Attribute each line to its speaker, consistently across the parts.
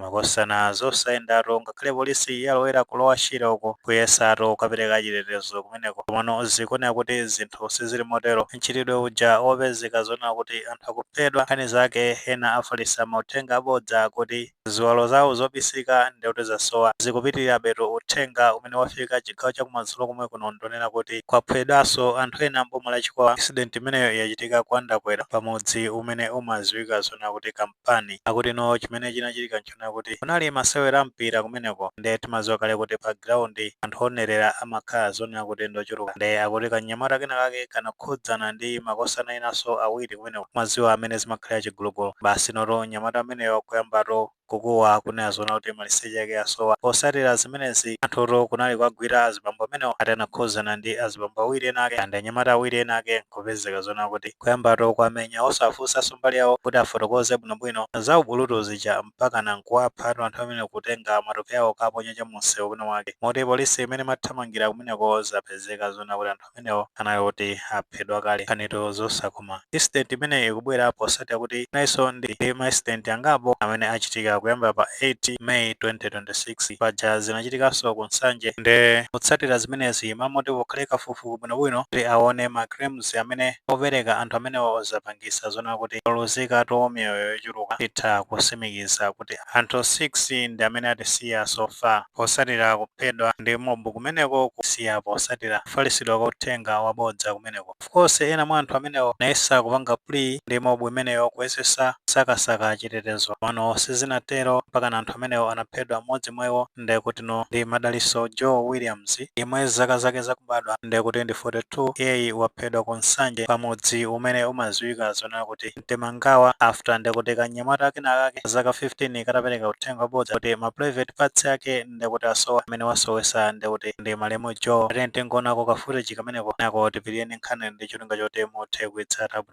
Speaker 1: makosana zosayendaro ngakhale polisi yalowera kulowa shira uko kuyesaro kapereka chitetezo kumeneko komano zikuoneka kuti zinthu sizili motero. Mchitidwe uja opezeka zona kuti anthu akuphedwa nkhani zake ena afalisa mauthenga abodza kuti ziwalo zawo zobisika ndi kuti zasowa. Zikupitirira beto uthenga umene wafika chigawo chakumadzulo komwe kuno ndonena kuti kwaphedwanso anthu ena mboma la Chikwawa. Incident imeneyo yachitika ku Andakwera pamudzi umene umadziwika zona kuti Kampani. Akuti no chimene chinachitika nchona kuti kunali masewera mpira kumeneko ndi timadziwa kale kuti pa ground anthu onerera amakhala zona kuti ndochuluka ndi akuti kanyamata kena kake kanakhudzana ndi makosana enanso awiri kumeneko madziwa amene zimakhala chigulugulu. Basi noto nyamata ameneyo kuyambato kukuwa kunena zona kuti maliseche yake yasowa. Posatira zimenezi anthuto kunali kwagwira azibambo amenewo ati anakhudzana ndi azibambo awiri ena ake ndi anyamata awiri ena ake kupezeka zona kuti kuyambato kwamenya osafunsanso mbali yawo kuti afotokoze bwinobwino za ubulutu zija mpaka nankuwaphatu anthu amene kutenga matupi awo kaponya cha munsewu kuno wake. Moti polisi imene mathamangira kumeneko zapezeka zona kuti anthu amenewo anali kuti aphedwa kale nkhanizo zosakoma. Incident imene ikubwera posatira kuti naiso ndi ma incident angapo amene achitika kuyamba pa 8 May 2026 paja zinachitikanso ku Nsanje ndi kutsatira zimenezi mamoti pokhale kafukufuku bwinobwino kuti aone ma crimes amene opereka anthu amenewo zapangisa zona kuti oluzika miyoyo yochuluka itha kusimikiza kuti anthu 6 ndi amene atisiya so far posatira kuphedwa ndi mobu kumeneko kusiya posatira kufalisidwa kwa uthenga wabodza kumeneko. Of course ena mwa anthu amenewo nayesa kupanga plea ndi mobu imeneyo kuyesesa sakasaka chitetezo pano sizinatero mpaka na anthu amenewo anaphedwa mmodzi mwewo ndi kuti no ndi Madaliso Joe Williams imwe zaka zake zakubadwa ndi kuti ndi 42 iyeyi waphedwa ku Nsanje pamudzi umene umadziwika zona kuti Mtemangawa after ndi kuti kanyamata kena kake zaka 15 katapereka uthenga wabodza kuti ma private parts yake ndi kuti asowa amene wasowesa ndi kuti ndi Malemu Joe. Atente ngonako kafutechi kameneko nako tipiriyeni nkhani ndi cholinga choti muthe kuitsata.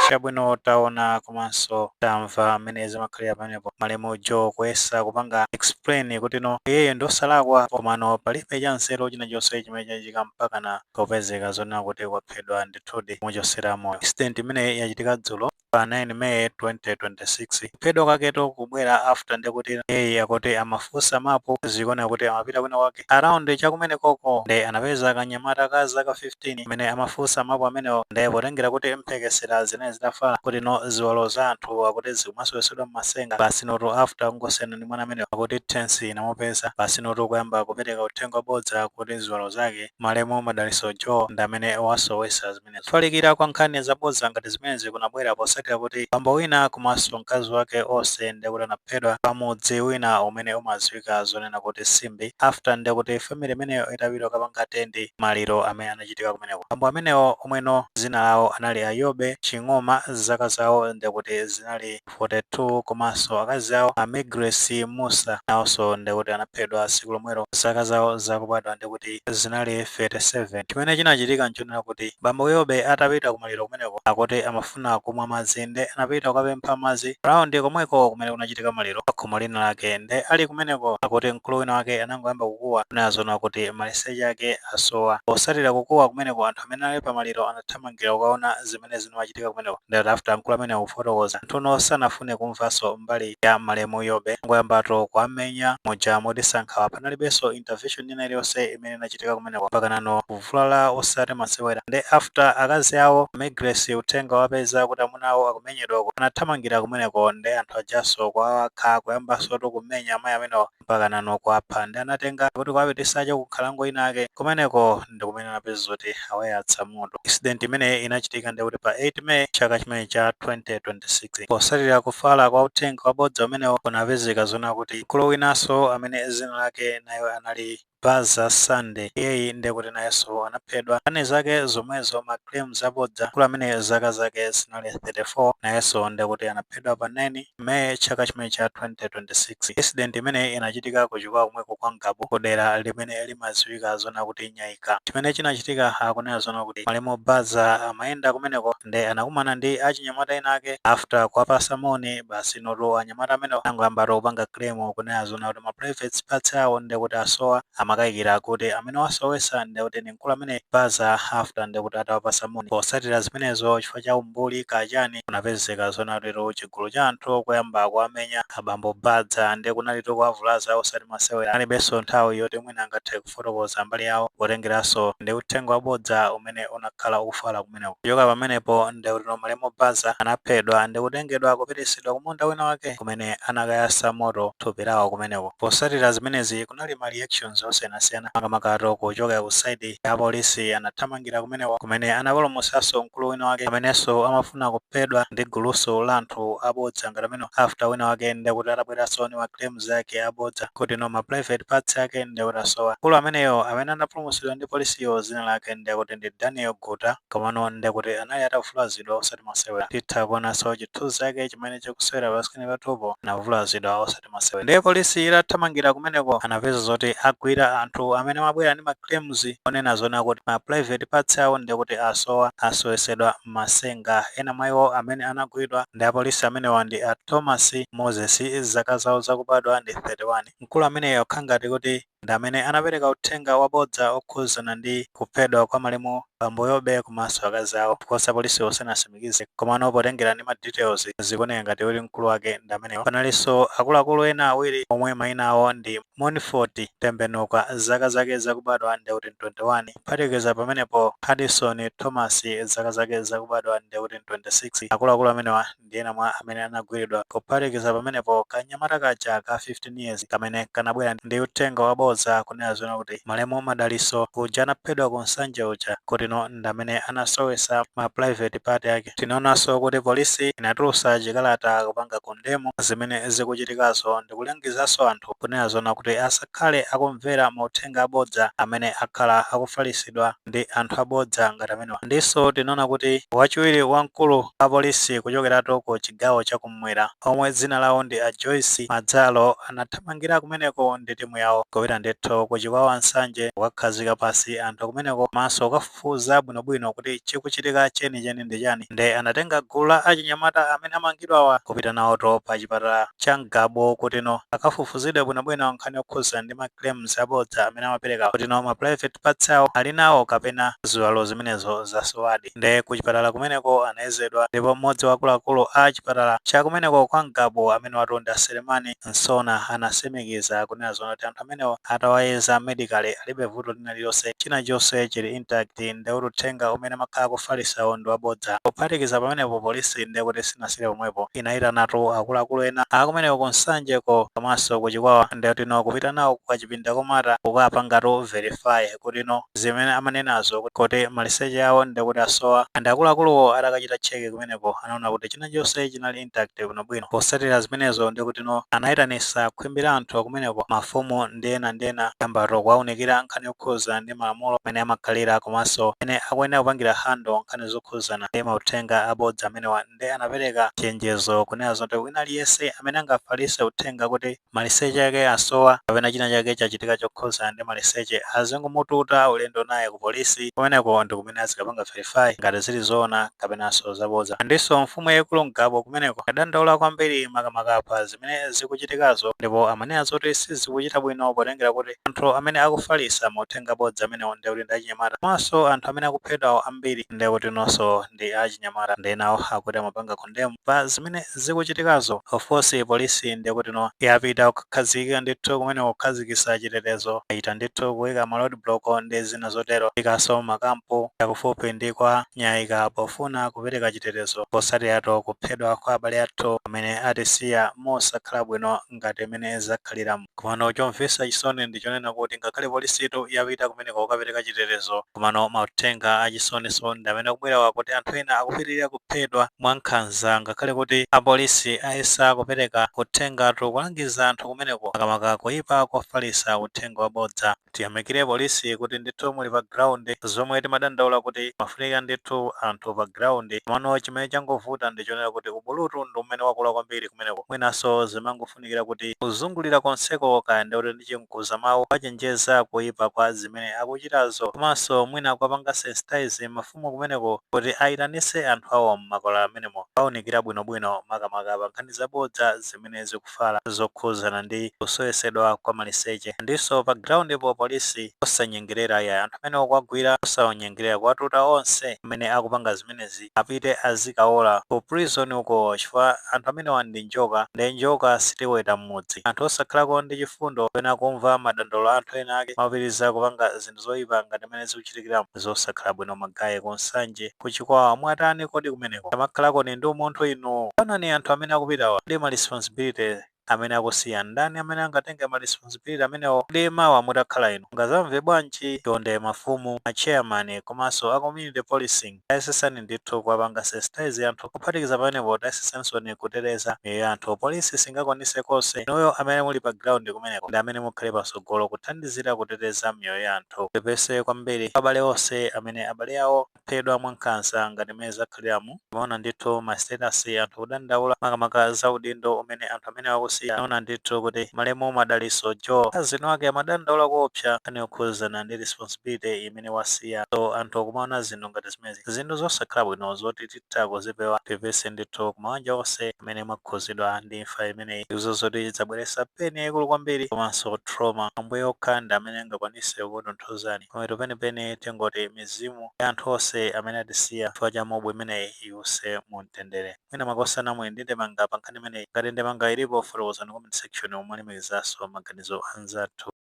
Speaker 1: Chabwino taona komanso tamva amene zimakhalira pamenepo Malemu Joe kuyesa kupanga explain kuti no iyeyo ndosalakwa komano palibe chanselo china chonse chimene chachitika mpaka na kupezeka zona kuti waphedwa ndithudi muchosera moyo. Incident imene yachitika dzulo pa 9 May 2026 kuphedwa kwaketo kubwera after ndi kuti iyeyi akuti amafunsa mapo zikuona kuti amapita kwina kwake around chakumene koko ndi anapeza kanyamata ka zaka 15 amene amafunsa mapo amenewo ndi potengera kuti mphekesera zine zidafala kuti no ziwalo za anthu akuti zikumasowesedwa mmasenga. Basi noto after kungosiyana ndi mwana amenewo akuti tensi inamupeza basi noto kuyamba kupereka uthenga wabodza kuti ziwalo zake Malemu Madaliso Joe ndi amene wasowesa zimene kufalikira kwa nkhani zabodza ngati zimenezi kunabwera posatira kuti bambo wina komanso mkazi wake onse ndi kuti anaphedwa pamudzi wina umene umadziwika zonena kuti Simbi after ndi kuti family imeneyo itapita kapanga tendi maliro amene anachitika kumeneko. Bambo amenewo omweno zina lawo anali Ayobe Ching'oma zaka zawo ndi kuti zinali 42 komanso akazi awo Grace Musa nawonso ndi kuti anaphedwa tsiku lomwelo zaka zawo zakubadwa ndi kuti zinali 37. Chimene chinachitika nchonena kuti bambo Yobe atapita kumaliro kumeneko akuti amafuna kumwa madzi ndi anapita kukapempha madzi raundi komweko kumene kunachitika maliro pakhomo lina lake ndi ali kumeneko akuti mkulu wina wake anangoyamba kukuwa kunazona kuti maliseche ake asowa. Posatira kukuwa kumeneko anthu amene ali pamaliro anathamangira kukaona zimene zinachitika kumeneko ndi after mkulu amene akufotokoza anthuno sanafune kumvanso mbali ya Malemu Yobe ngoyambato kuamenya muja motisankhawa panalibenso intervention ina iliyonse imene inachitika kumeneko mpaka nano kuvulala osati masewera ndi after akazi awo Grace uthenga wapeza kuti amuna nawo akumenyedwa anathamangira kumeneko ndi anthu ajaso kwawakha kuyambanso kumenya amayi amenewa mpaka nano kuapha ndi anatenga kuti kuapitisacho kukhalango inake kumeneko ndi kumene anapeza kuti awayatsa moto. Incident imene inachitika ndi kuti pa 8 May chaka chimene cha 2026 posalira kufala kwa uthenga wabodza umenewo kunapezeka zona kuti mkulu winanso amene zina lake nayo anali Baza Sunday iyeyi ndi kuti nayenso anaphedwa ane zake zomwezo ma claims abodza mkulu amene zaka zake zinali 34 nayenso ndi kuti anaphedwa pa 9 May chaka chimene cha 2026. Incident imene inachitika kuchokera kumweko kwa Ngabu kudera limene limadziwika zona kuti Nyayika. Chimene chinachitika akunena zona kuti malemu Baza amayenda kumeneko ndi anakumana ndi achinyamata inake after kuwapasa moni basi noto anyamata amenewo angoyamba kupanga claim kunena zona kuti ma private parts awo ndi kuti asowa amakayikira kuti amene wasowesa ndi kuti ni mkulu amene Baza after ndi kuti atawapasa moni. Posatira zimenezo chifukwa cha umbuli kachani kunapezeka zona lero chigulu cha anthu kuyamba kuamenya abambo Baza ndi kunalito kuavulaza osati masewera alibenso nthawi yoti mwina angathe kufotokoza mbali yawo potengeranso ndi uthenga wabodza umene unakhala ukufala kumeneko. Kuchoka pamenepo ndi kuti malemu Baza anaphedwa ndi kutengedwa kupitisidwa kumunda wina wake kumene anakayasa moto thupi lawo kumeneko. Posatira zimenezi kunali ma reactions osiyanasiyana makamakato kuchoka ku side ya polisi anathamangira kumeneko kumene anapulumutsanso mkulu wina wake amenenso amafuna kuphedwa ndi guluso la anthu abodza ngati amene after wina wake ndi kuti atabweranso ni ma claims yake abodza kuti no ma private parts yake ndi kuti asowa. Mkulu ameneyo amene anapulumutsidwa ndi polisiyo zina lake ndi kuti ndi Daniel Guta komano ndi kuti anali atavulazidwa osati masewera. Titha kuonanso chithunzi chake chimene chikusewera paskrini patupo anavulazidwa osati masewera. Ndiye polisi itathamangira kumeneko anapeza zoti agwira anthu amene amabwera ndi ma claims onena zona kuti ma private parts awo ndi kuti asowa asowesedwa masenga. Ena mwa iwo amene anagwidwa ndi apolisi amenewa ndi a Thomas Moses zaka zawo zakubadwa ndi 31. Mkulu ameneyo khangati kuti ndi amene anapereka uthenga wabodza okhuzana ndi kuphedwa kwa malemu bambo Yobe komanso akazi awo kukosa polisi osanasimikize komano potengera ndi ma details zikuoneka ngati kuti mkulu wake ndi amenewo. Panalinso akuluakulu ena awiri omwe mayina awo ndi Monfort Tembenuka zaka zake zakubadwa ndi kuti 21 kuphatikiza pamenepo Hudson Thomas zaka zake zakubadwa ndi kuti 26. Akuluakulu amenewa ndi ena mwa amene anagwiridwa kuphatikiza pamenepo kanyamata kaja ka 15 years kamene kanabwera ndi uthenga wabodza kunena zona kuti malemu Madaliso uja anaphedwa ku Nsanje uja kuti no ndi amene anasowesa ma private part yake. Tinaonanso kuti polisi inatulutsa chikalata kupanga kondemu zimene zikuchitikazo ndi kulangizanso anthu kunena zona kuti asakhale akumvera mauthenga abodza amene akhala akufalisidwa ndi anthu abodza ngati amenewa. Ndiso tinaona kuti wachiwiri wamkulu wa polisi kuchokeratu ku chigawo chakummwera omwe dzina lawo ndi a Joyce Madzalo anathamangira kumeneko ndi timu yawo kupita ndithu ku chikwawa Nsanje kukakhazika pasi anthu kumeneko maso kukafufuza bwinobwino kuti chikuchitika chenicheni ndi chani. Ndi anatenga gulu la achinyamata amene amangidwawa kupita nawoto pa chipatala cha Ngabu kuti no akafufuzidwe bwinobwino nkhani yokhuzana ndi ma claims abodza amene amapereka kuti no ma private parts awo ali nawo kapena ziwalo zimenezo zasowadi. Ndi ku chipatala kumeneko anayezedwa ndipo mmodzi wa akuluakulu a chipatala cha kumeneko kwa Ngabu amene watonda Selemani Nsona anasimikiza kunena zona kuti anthu amenewo atawayeza medically alibe vuto lina lililonse china chonse chili intact ndi kuti uthenga umene amakhala kufalisawo ndi wabodza. Kuphatikiza pamenepo polisi ndi kuti sinasire pomwepo inayitanatu akuluakulu ena akumeneko ku Nsanjeko komanso ku chikwawa ndi kuti no kupita nawo kwa chipinda komata kukapangatu verify kuti no zimene amanenazo kuti maliseche awo ndi kuti asowa ndi akuluakuluwo atakachita cheke kumeneko anaona kuti china chonse chinali intact bwinobwino. Posatira zimenezo ndi kuti no anayitanisa kukhimbira anthu akumeneko mafumu ndi ena yambato kuwaunikira nkhani yokhuzana ndi malamulo amene amakhalira komanso ene akuyenera kupangira hando nkhani zokhuzana ndi mauthenga abodza amenewa. Ndi anapereka chenjezo kunena zoti wina aliyense amene angafalise uthenga kuti maliseche ake asowa kapena china chake chachitika chokhuzana ndi maliseche azingomututa ulendo naye ku polisi kumeneko ndi kumene azikapanga verify ngati zili zoona kapenanso zabodza. Ndiso mfumu yaikulu Ngabu kumeneko adandaula kwambiri makamaka zimene zikuchitikazo ndipo amanena zoti sizikuchita bwino potengera kuti anthu amene akufalisa mauthenga abodza amenewo ndi kuti ndi achinyamata komanso anthu anthu amene akuphedwa ambiri ndi kuti nonso ndi achinyamata ndi nawo akuti amapanga kondemu pa zimene zikuchitikazo. Of course polisi ndi kuti no yapita kukhazikika ndithu kumene kukhazikitsa chitetezo, aita ndithu kuyika ma road block ndi zina zotero, ikaso makampu yakufupi ndi kwa Nyayika pofuna kupereka chitetezo posatirato kuphedwa kwa abale athu amene atisiya mosakhala bwino ngati imene zakhaliramu. Komano chomvetsa chisoni ndi chonena kuti ngakhale polisitu yapita kumeneko kukapereka chitetezo, komano mauthenga achisoniso ndi amene akubwera kuti anthu ena akupitirira kuphedwa mwankhanza, ngakhale kuti apolisi ayesa kupereka kuthengatu kulangiza anthu kumeneko akamaka kuyipa kofalitsa uthenga wabodza. Tiyamikire polisi kuti ndithu muli pa ground zomwe timadandaula kuti mafunika ndithu anthu pa ground. Komano chimene changovuta ndi chonena kuti ubulutu ndi umene wakula kwambiri kumeneko, mwinaso zimangofunikira kuti kuzungulira konseko kayende kuti ndi chimkuza mawu achenjeza kuyipa kwa zimene akuchitazo, komanso mwina akapanga sensitize mafumu kumeneko kuti ayitanise anthu awo m'makola amenemo awunikira bwinobwino makamaka pa nkhani zabodza zimene zikufala zokhuzana ndi kusoyesedwa kwa maliseche. Ndiso pa ground po polisi osanyengerera ya anthu amene okwagwira osawanyengerera kwatuta onse amene akupanga zimenezi apite azikaola ku prison uko, chifukwa anthu amene ndi njoka ndi njoka sitiweta mmudzi. Anthu osakhalako ndi chifundo pena kumva madandaulo anthu ena ake mapitiriza kupanga zinthu zoyipa ngati amene zikuchitikiramu zosakhala bwino magayi konsanje kuchikwawa mwatani kodi kumeneko amakhalako ni ndi umunthu inu. Panani anthu amene akupitawa ndi ma responsibility amene akusiya ndani amene angatenge ma responsibility amenewo ndi mawa mutakhala inu ngazamve bwanji. Tonde mafumu a chairman komanso a community policing ayesesani ndithu kuwapanga sensitize anthu kuphatikiza pamenepo tayesesansoni kuteteza miyoyo ya anthu. Polisi singakwanise konse, inuyo amene muli pa ground kumeneko ndi amene mukhale pasogolo kuthandizira kuteteza miyoyo ya anthu. Pepese kwambiri abale onse amene abale awo aphedwa mwankhanza ngati mmene zakhaliramu. Timaona ndithu ma status anthu kudandaula makamaka za udindo umene anthu amene akusiya. Naona ndithu kuti malemu Madaliso Joe azino ake amadandaula kuopsa kani okhuzana ndi responsibility imene wasiya. So anthu akumaona zinthu ngati zimezi zinthu zosakhala bwino zoti titha kuzipewa. Pepese ndithu kumawanja onse amene mwakhuzidwa ndi imfa imeneyi, izo zoti zabweretsa peni yaikulu kwambiri komanso trauma ambuye okha ndi amene angakwanise kukutonthozani. Komatu penipeni tingoti mizimu ya anthu onse amene atisiya chifukwa cha mobu imeneyi iwuse mumtendere. Mwina makosa namwe ndimanga pa nkhani imeneyi ngati ndimanga ilipo fotokozani comment section omwe alimikizanso maganizo anzathu.